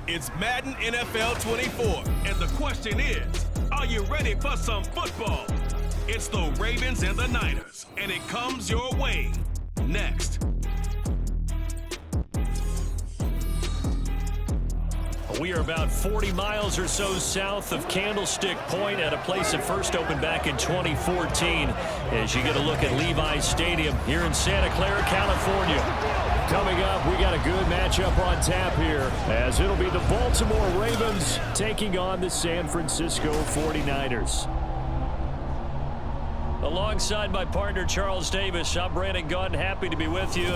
It's Madden NFL 24, and the question is, are you ready for some football? It's the Ravens and the Niners, and it comes your way next. We are about 40 miles or so south of Candlestick Point at a place that first opened back in 2014 as you get a look at Levi's Stadium here in Santa Clara, California. Coming up, we got a good matchup on tap here as it'll be the Baltimore Ravens taking on the San Francisco 49ers. Alongside my partner, Charles Davis, I'm Brandon Gunn, happy to be with you.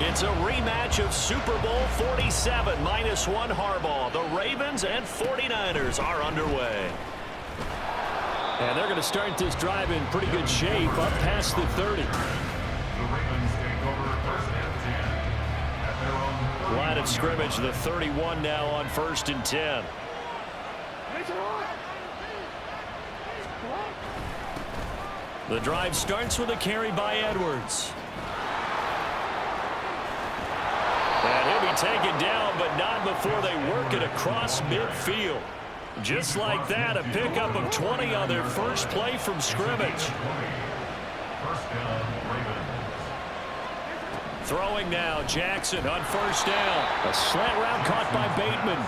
It's a rematch of Super Bowl 47, -1 Harbaugh. The Ravens and 49ers are underway. And they're going to start this drive in pretty good shape, up past the 30. Line of scrimmage, the 31 now on 1st and 10. The drive starts with a carry by Edwards. And he'll be taken down, but not before they work it across midfield. Just like that, a pickup of 20 on their first play from scrimmage. Throwing now, Jackson on 1st down. A slant route caught by Bateman.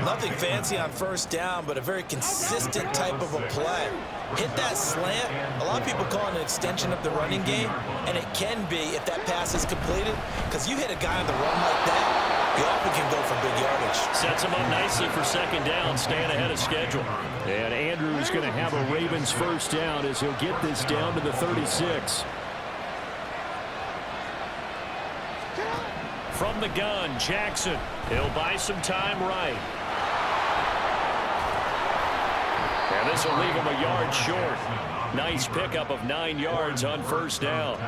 Nothing fancy on 1st down, but a very consistent type of a play. Hit that slant. A lot of people call it an extension of the running game, and it can be if that pass is completed, because you hit a guy on the run like that, you often can go for big yardage. Sets him up nicely for 2nd down, staying ahead of schedule. And Andrews going to have a Ravens 1st down as he'll get this down to the 36. From the gun, Jackson. He'll buy some time right. And this will leave him a yard short. Nice pickup of 9 yards on 1st down.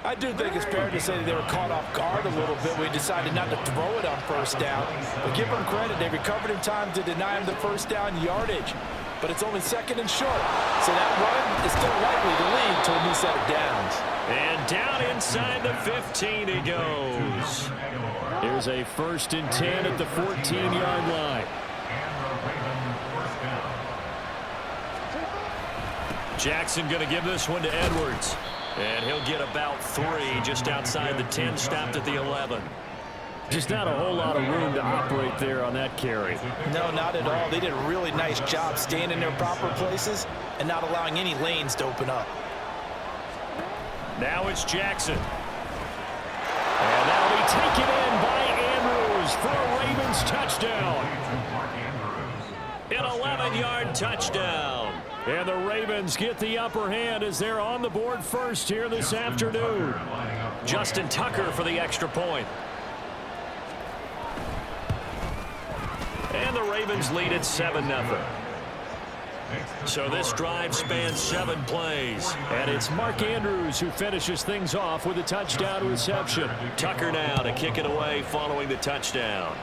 I do think it's fair to say that they were caught off guard a little bit. We decided not to throw it on 1st down. But give them credit. They recovered in time to deny him the 1st down yardage. But it's only 2nd and short. So that run is still likely to lead to a new set of downs. And down inside the 15 he goes. Here's a 1st and 10 at the 14-yard line. Jackson going to give this one to Edwards. And he'll get about 3 just outside the 10, stopped at the 11. Just not a whole lot of room to operate there on that carry. No, not at all. They did a really nice job staying in their proper places and not allowing any lanes to open up. Now it's Jackson. And that'll be taken in by Andrews for a Ravens touchdown. An 11-yard touchdown. And the Ravens get the upper hand as they're on the board first here this afternoon. Justin Tucker for the extra point. And the Ravens lead at 7-0. So this drive spans 7 plays. And it's Mark Andrews who finishes things off with a touchdown reception. Tucker now to kick it away following the touchdown.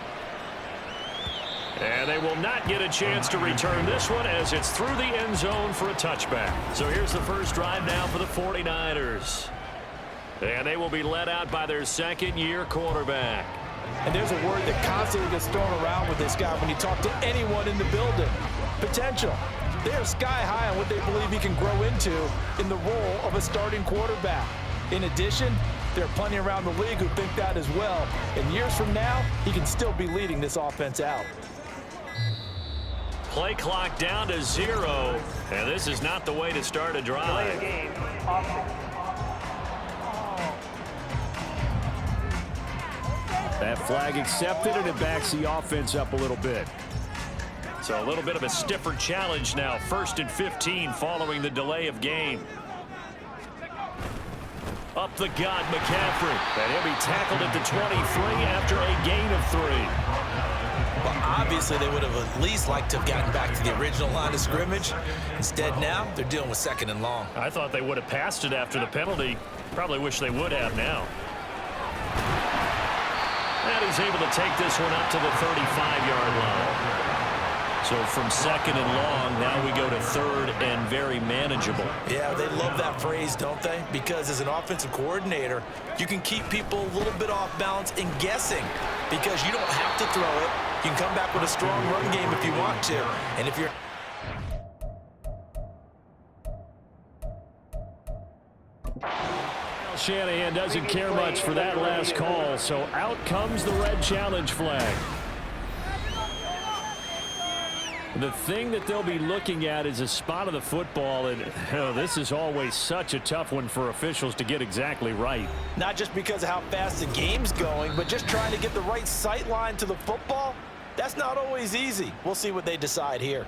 And they will not get a chance to return this one as it's through the end zone for a touchback. So here's the first drive now for the 49ers. And they will be led out by their 2nd-year quarterback. And there's a word that constantly gets thrown around with this guy when you talk to anyone in the building. Potential. They are sky high on what they believe he can grow into in the role of a starting quarterback. In addition, there are plenty around the league who think that as well. And years from now, he can still be leading this offense out. play clock down to 0. And this is not the way to start a drive. That flag accepted, and it backs the offense up a little bit. So a little bit of a stiffer challenge now. 1st and 15 following the delay of game. Up the gut, McCaffrey. And he'll be tackled at the 23 after a gain of 3. Well, obviously they would have at least liked to have gotten back to the original line of scrimmage. Instead now, they're dealing with 2nd and long. I thought they would have passed it after the penalty. Probably wish they would have now. And he's able to take this one up to the 35-yard line. So from 2nd and long, now we go to 3rd and very manageable. Yeah, they love that phrase, don't they? Because as an offensive coordinator, you can keep people a little bit off balance and guessing because you don't have to throw it. You can come back with a strong run game if you want to. And if you're... Shanahan doesn't care much for that last call, so out comes the red challenge flag. The thing that they'll be looking at is a spot of the football, and this is always such a tough one for officials to get exactly right. Not just because of how fast the game's going, but just trying to get the right sight line to the football. That's not always easy. We'll see what they decide here.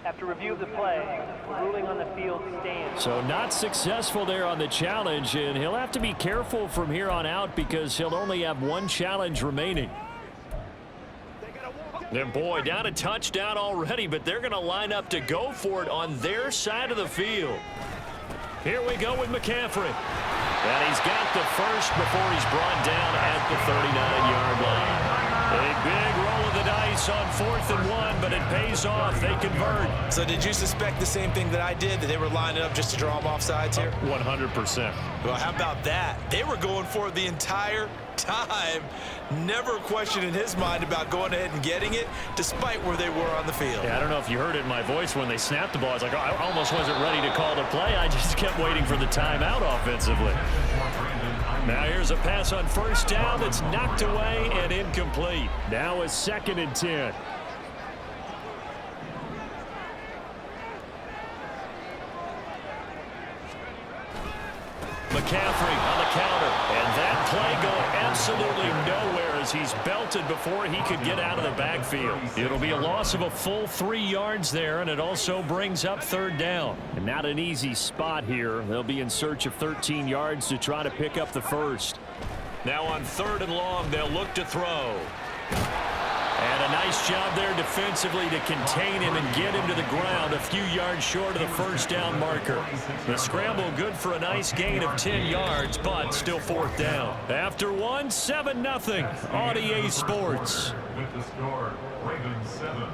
After review of the play, the ruling on the field stands. So not successful there on the challenge, and he'll have to be careful from here on out because he'll only have 1 challenge remaining. And boy, down a touchdown already, but they're going to line up to go for it on their side of the field. Here we go with McCaffrey. And he's got the first before he's brought down at the 39-yard line. A big roll of the dice on 4th and 1, but it pays off. They convert. So did you suspect the same thing that I did, that they were lining up just to draw them off sides here? 100%. Well, how about that? They were going for it the entire time. Never a question in his mind about going ahead and getting it, despite where they were on the field. Yeah, I don't know if you heard it in my voice when they snapped the ball. I was like, oh, I almost wasn't ready to call the play. I just kept waiting for the timeout offensively. Now here's a pass on 1st down that's knocked away and incomplete. Now a 2nd and 10. McCaffrey on the counter, and that play going absolutely nowhere as he's belted before he could get out of the backfield. It'll be a loss of a full 3 yards there, and it also brings up 3rd down. And not an easy spot here. They'll be in search of 13 yards to try to pick up the first. Now on 3rd and long, they'll look to throw. And a nice job there defensively to contain him and get him to the ground a few yards short of the 1st down marker. The scramble good for a nice gain of 10 yards, but still 4th down. After 1, 7-0, Audier Sports. With the score, Ravens 7,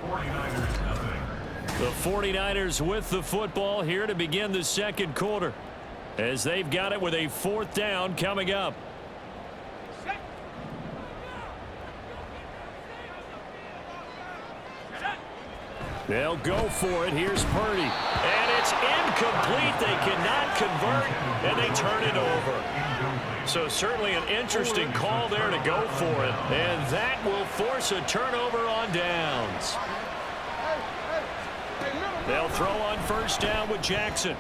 49ers 0. The 49ers with the football here to begin the 2nd quarter, as they've got it with a 4th down coming up. They'll go for it. Here's Purdy. And it's incomplete. They cannot convert, and they turn it over. So certainly an interesting call there to go for it. And that will force a turnover on downs. They'll throw on 1st down with Jackson.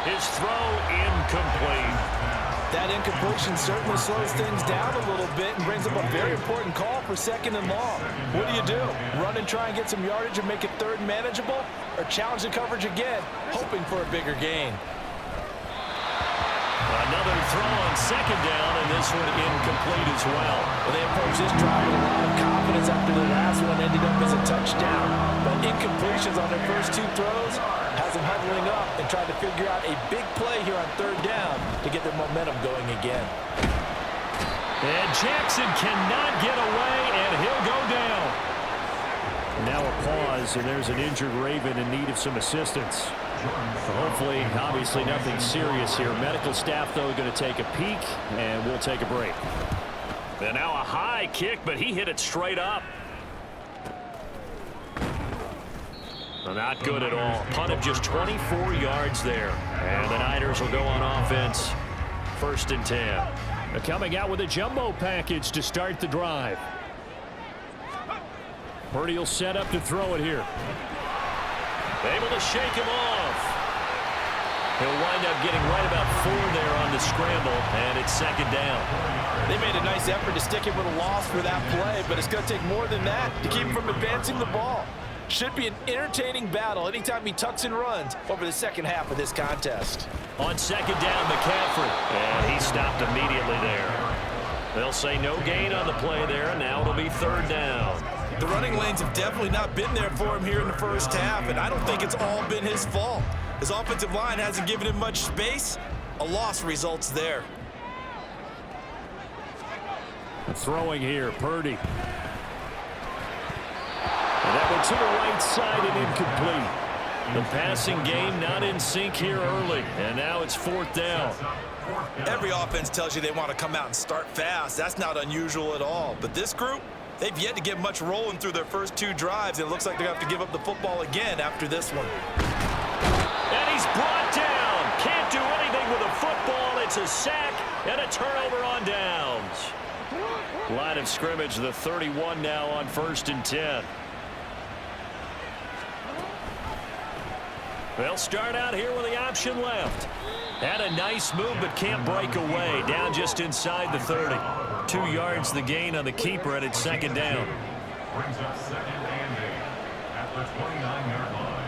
His throw incomplete. That incompletion certainly slows things down a little bit and brings up a very important call for 2nd and long. What do? Run and try and get some yardage and make it 3rd manageable, or challenge the coverage again, hoping for a bigger gain? Another throw on 2nd down, and this one incomplete as well. Well, they approach this drive with a lot of confidence after the last one ended up as a touchdown. But incompletions on their first 2 throws has them huddling up and trying to figure out a big play here on 3rd down to get their momentum going again. And Jackson cannot get away, and he'll go down. Now a pause, and there's an injured Raven in need of some assistance. Hopefully, obviously nothing serious here. Medical staff, though, going to take a peek, and we'll take a break. And now a high kick, but he hit it straight up. Not good at all. Punt of just 24 yards there. And the Niners will go on offense. 1st and 10. They're coming out with a jumbo package to start the drive. Purdy will set up to throw it here. Able to shake him off. He'll wind up getting right about 4 there on the scramble, and it's second down. They made a nice effort to stick him with a loss for that play, but it's going to take more than that to keep him from advancing the ball. Should be an entertaining battle anytime he tucks and runs over the second half of this contest. On second down, McCaffrey, and he stopped immediately there. They'll say no gain on the play there, and now it'll be third down. The running lanes have definitely not been there for him here in the first half, and I don't think it's all been his fault. His offensive line hasn't given him much space. A loss results there. Throwing here, Purdy. And that one to the right side and incomplete. The passing game not in sync here early, and now it's fourth down. Every offense tells you they want to come out and start fast. That's not unusual at all. But this group, they've yet to get much rolling through their first 2 drives. And it looks like they're going to have to give up the football again after this one. And he's brought down. Can't do anything with a football. It's a sack and a turnover on downs. Line of scrimmage, the 31 now on 1st and 10. They'll start out here with the option left. Had a nice move, but can't break away. Down just inside the 30. 2 yards the gain on the keeper, and it's second down. Brings up second and 8 at the 29-yard line.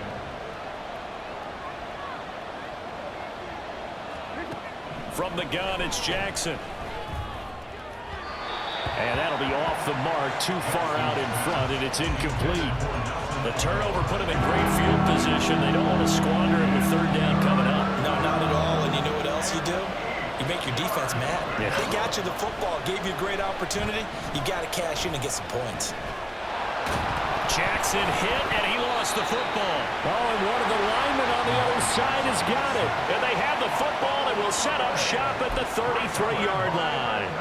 From the gun, it's Jackson. And that'll be off the mark, too far out in front, and it's incomplete. The turnover put him in great field position. They don't want to squander it with third down coming up. No, not at all. And you know what else you do? You make your defense mad. Yeah. They got you the football, gave you a great opportunity. You got to cash in and get some points. Jackson hit, and he lost the football. Oh, and one of the linemen on the other side has got it. And they have the football and will set up shop at the 33-yard line.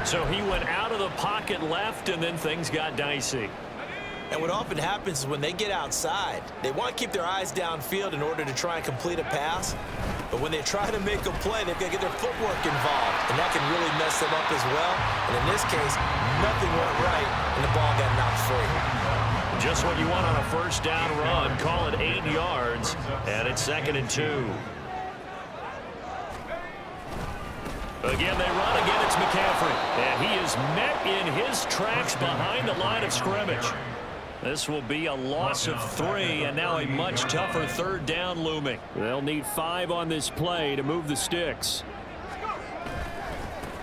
So he went out of the pocket left, and then things got dicey. And what often happens is when they get outside, they want to keep their eyes downfield in order to try and complete a pass. But when they try to make a play, they've got to get their footwork involved. And that can really mess them up as well. And in this case, nothing went right, and the ball got knocked free. Just what you want on a first down run. Call it 8 yards, and it's second and 2. Again, they run. Again, it's McCaffrey. And he is met in his tracks behind the line of scrimmage. This will be a loss of 3, and now a much tougher third down looming. They'll need 5 on this play to move the sticks.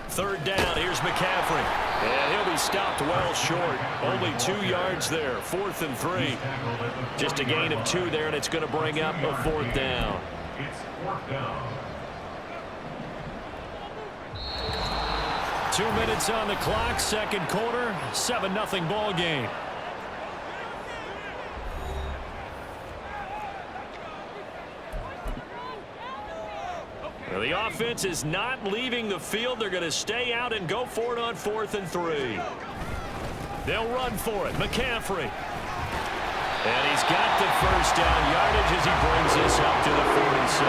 Third down, here's McCaffrey. And he'll be stopped well short. Only 2 yards there, 4th and 3. Just a gain of 2 there, and it's going to bring up a 4th down. It's 4th down. 2 minutes on the clock, second quarter, 7-0 ball game. Well, the offense is not leaving the field. They're going to stay out and go for it on 4th and 3. They'll run for it. McCaffrey. And he's got the first down yardage as he brings this up to the 47.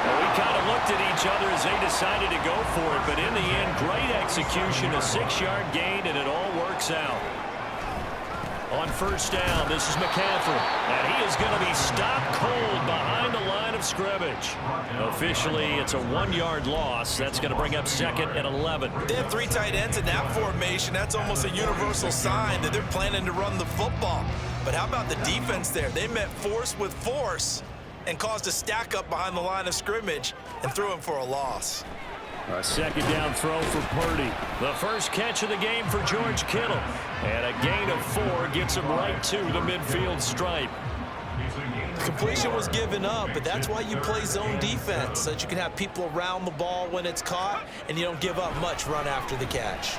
Well, we kind of looked at each other as they decided to go for it, but in the end, great execution, a 6-yard gain, and it all works out. On first down, this is McCaffrey, and he is going to be stopped cold behind the line of scrimmage. Officially, it's a 1-yard loss. That's going to bring up second and 11. They have 3 tight ends in that formation. That's almost a universal sign that they're planning to run the football. But how about the defense there? They met force with force and caused a stack up behind the line of scrimmage and threw him for a loss. A second down throw for Purdy. The first catch of the game for George Kittle. And a gain of 4 gets him right to the midfield stripe. Completion was given up, but that's why you play zone defense, so that you can have people around the ball when it's caught, and you don't give up much run after the catch.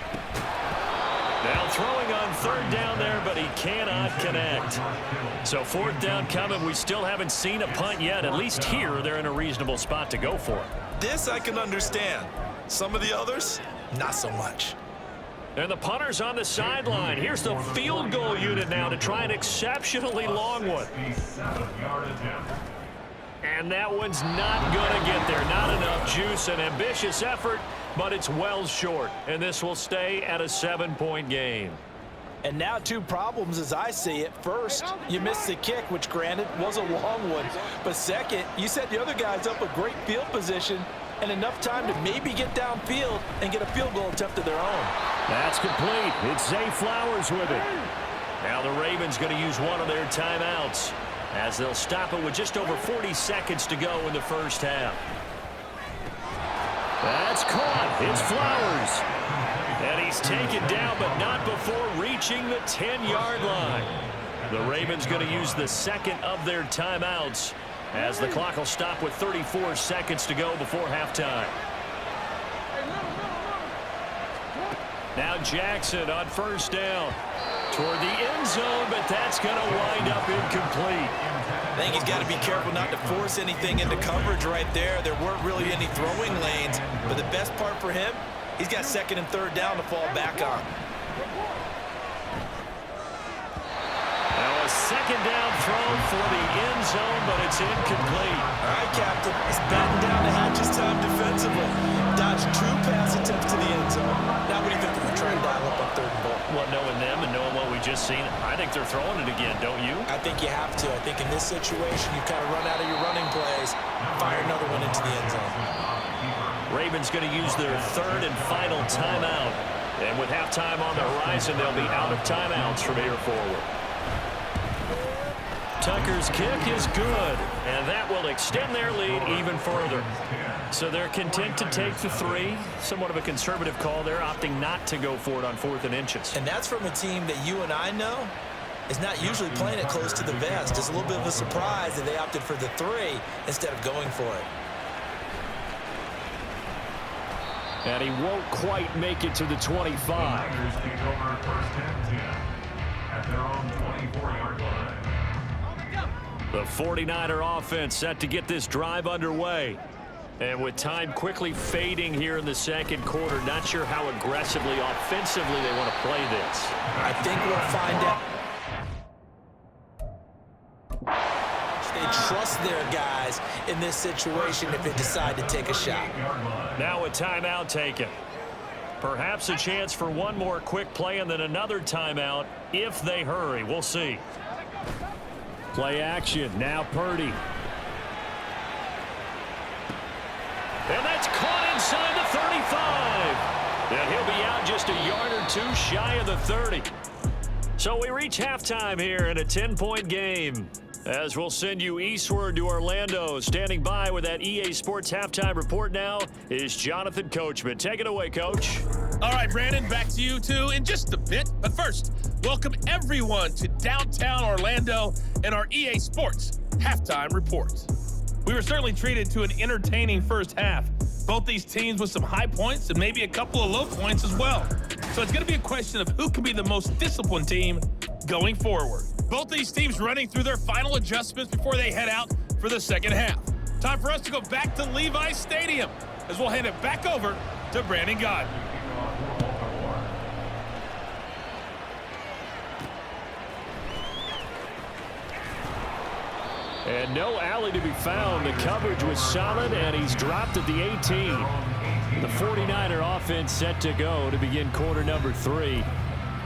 Now throwing on third down there, but he cannot connect. So 4th down coming. We still haven't seen a punt yet. At least here, they're in a reasonable spot to go for it. This I can understand. Some of the others, not so much. And the punter's on the sideline. Here's the field goal unit now to try an exceptionally long one. And that one's not going to get there. Not enough juice. An ambitious effort, but it's well short. And this will stay at a 7-point game. And now two problems as I see it. First, you missed the kick, which granted was a long one. But second, you set the other guys up a great field position and enough time to maybe get downfield and get a field goal attempt of their own. That's complete. It's Zay Flowers with it. Now the Ravens going to use one of their timeouts as they'll stop it with just over 40 seconds to go in the first half. That's caught. It's Flowers. And he's taken down, but not before reaching the 10-yard line. The Ravens going to use the second of their timeouts as the clock will stop with 34 seconds to go before halftime. Now Jackson on first down toward the end zone, but that's going to wind up incomplete. I think he's got to be careful not to force anything into coverage right there. There weren't really any throwing lanes, but the best part for him, he's got second and third down to fall back on. Now a second down throw for the end zone, but it's incomplete. All right, Captain, it's batten down to Hatch's time defensively. Dodged two pass attempts to the end zone. Now what do you think they're going to try to dial up on third and goal? Well, knowing them and knowing what we just seen, I think they're throwing it again, don't you? I think you have to. I think in this situation, you kind of run out of your running plays, fire another one into the end zone. Ravens going to use their third and final timeout. And with halftime on the horizon, they'll be out of timeouts from here forward. Tucker's kick is good, and that will extend their lead even further. So they're content to take the three. Somewhat of a conservative call. They're opting not to go for it on 4th and inches. And that's from a team that you and I know is not usually playing it close to the vest. It's a little bit of a surprise that they opted for the 3 instead of going for it. And he won't quite make it to the 25. Niners take over first and 10 at their own 24-yard line. The 49er offense set to get this drive underway. And with time quickly fading here in the second quarter, not sure how aggressively, offensively they want to play this. I think we'll find out. They trust their guys in this situation if they decide to take a shot. Now a timeout taken. Perhaps a chance for one more quick play and then another timeout if they hurry. We'll see. Play action. Now Purdy. And that's caught inside the 35. And he'll be out just a yard or two shy of the 30. So we reach halftime here in a 10-point game. As we'll send you eastward to Orlando. Standing by with that EA Sports halftime report now is Jonathan Coachman. Take it away, Coach. All right, Brandon, back to you two in just a bit. But first, welcome everyone to downtown Orlando and our EA Sports halftime report. We were certainly treated to an entertaining first half. Both these teams with some high points and maybe a couple of low points as well. So it's going to be a question of who can be the most disciplined team going forward. Both these teams running through their final adjustments before they head out for the second half. Time for us to go back to Levi's Stadium as we'll hand it back over to Brandon Gaudin. And no alley to be found. The coverage was solid, and he's dropped at the 18. The 49er offense set to go to begin quarter number 3.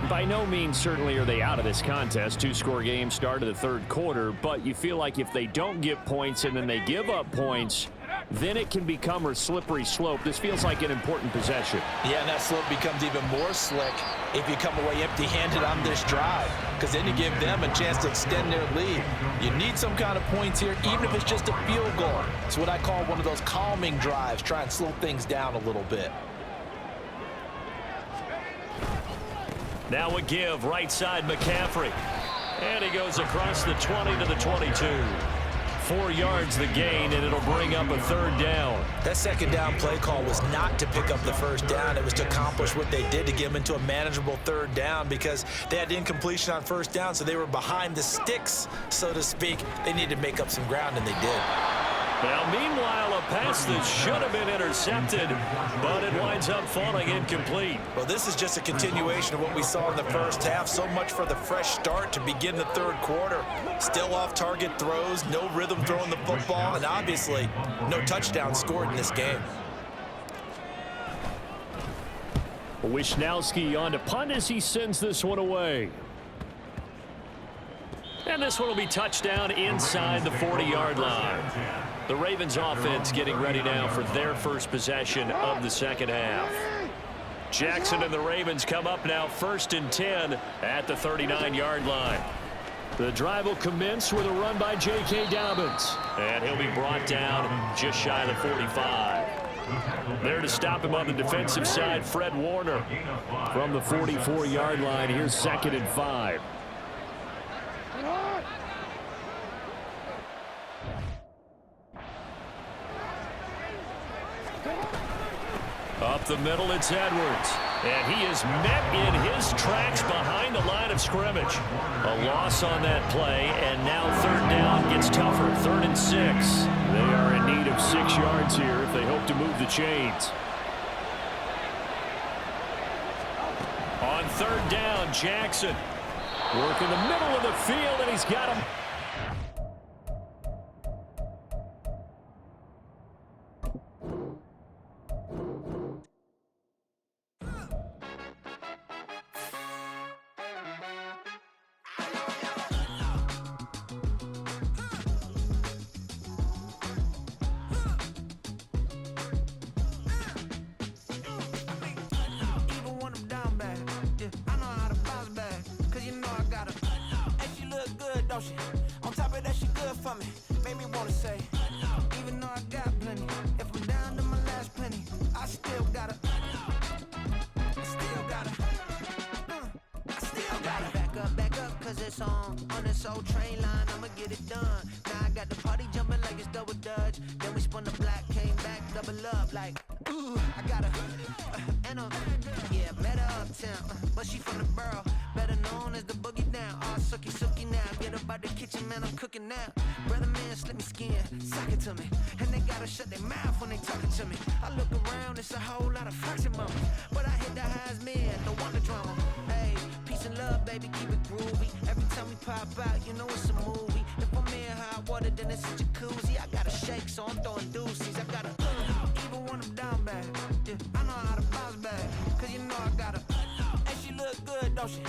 By no means certainly are they out of this contest. 2-score game start of the third quarter, but you feel like if they don't get points and then they give up points, then it can become a slippery slope. This feels like an important possession. Yeah, and that slope becomes even more slick if you come away empty-handed on this drive, because then you give them a chance to extend their lead. You need some kind of points here, even if it's just a field goal. It's what I call one of those calming drives, try and slow things down a little bit. Now a give, right side McCaffrey. And he goes across the 20 to the 22. 4 yards the gain, and it'll bring up a third down. That second down play call was not to pick up the first down. It was to accomplish what they did to get them into a manageable third down because they had incompletion on first down, so they were behind the sticks, so to speak. They needed to make up some ground, and they did. Now, meanwhile, a pass that should have been intercepted, but it winds up falling incomplete. Well, this is just a continuation of what we saw in the first half. So much for the fresh start to begin the third quarter. Still off-target throws, no rhythm throwing the football, and obviously no touchdowns scored in this game. Wisnowski on to punt as he sends this one away. And this one will be touchdown inside the 40-yard line. The Ravens offense getting ready now for their first possession of the second half. Jackson and the Ravens come up now 1st and 10 at the 39-yard line. The drive will commence with a run by J.K. Dobbins. And he'll be brought down just shy of the 45. There to stop him on the defensive side, Fred Warner. From the 44-yard line, here's 2nd and 5. Up the middle, it's Edwards. And he is met in his tracks behind the line of scrimmage. A loss on that play, and now 3rd down gets tougher. 3rd and 6. They are in need of 6 yards here if they hope to move the chains. On 3rd down, Jackson. Working the middle of the field, and he's got him. On top of that, she good for me. Made me wanna say, even though I got plenty, if I'm down to my last penny, I still gotta back up, cause it's on this old train line, I'ma get it done. Now I got the party jumping like it's double dutch. Then we spun the block, came back, double up, like, ooh, I got her, and yeah, met her uptown, but she from the borough, better known as the boogie down. All sookie now, get up out the kitchen, man, I'm cooking now. Brother man, slip me skin, suck it to me, and they gotta shut their mouth when they talking to me. I look around, it's a whole lot of flirting moments, but I hit the highs, man, no wonder drama. Hey, peace and love, baby, keep it groovy. Every time we pop out, you know it's a movie. If I'm in hot water, then it's a jacuzzi. I gotta shake, so I'm throwing deuces. I gotta, even when I'm down bad, yeah, I know how to bounce back, cause you know I gotta, and she look good, don't she?